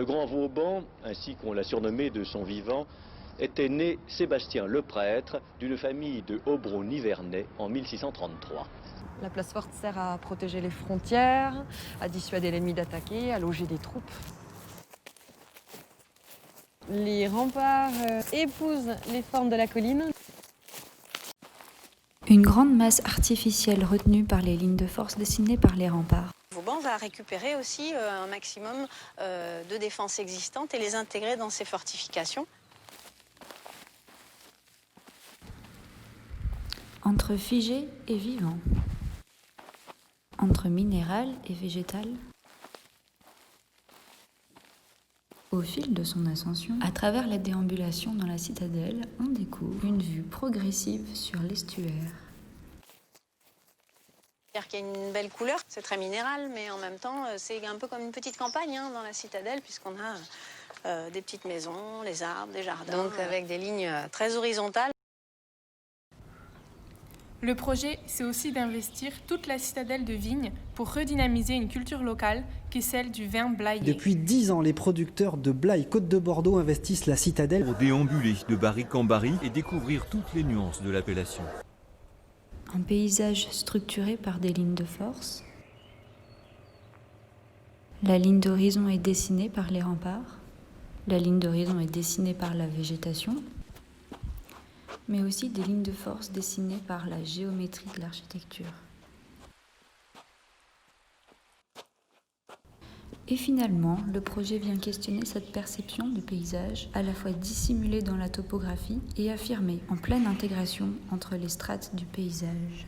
Grand Vauban, ainsi qu'on l'a surnommé de son vivant, était né Sébastien le prêtre d'une famille de Hobro-Nivernais en 1633. La place forte sert à protéger les frontières, à dissuader l'ennemi d'attaquer, à loger des troupes. Les remparts épousent les formes de la colline. Une grande masse artificielle retenue par les lignes de force dessinées par les remparts. Vauban va récupérer aussi un maximum de défenses existantes et les intégrer dans ses fortifications. Entre figé et vivant. Entre minéral et végétal. Au fil de son ascension, à travers la déambulation dans la citadelle, on découvre une vue progressive sur l'estuaire. C'est-à-dire qu'il y a une belle couleur, c'est très minéral, mais en même temps, c'est un peu comme une petite campagne dans la citadelle, puisqu'on a des petites maisons, les arbres, des jardins, donc avec des lignes très horizontales. Le projet, c'est aussi d'investir toute la citadelle de Vignes pour redynamiser une culture locale qui est celle du vin blayé. Depuis 10 ans, les producteurs de Blaye Côte de Bordeaux investissent la citadelle pour déambuler de barrique en barrique et découvrir toutes les nuances de l'appellation. Un paysage structuré par des lignes de force. La ligne d'horizon est dessinée par les remparts. La ligne d'horizon est dessinée par la végétation, mais aussi des lignes de force dessinées par la géométrie de l'architecture. Et finalement, le projet vient questionner cette perception de paysage, à la fois dissimulée dans la topographie et affirmée en pleine intégration entre les strates du paysage.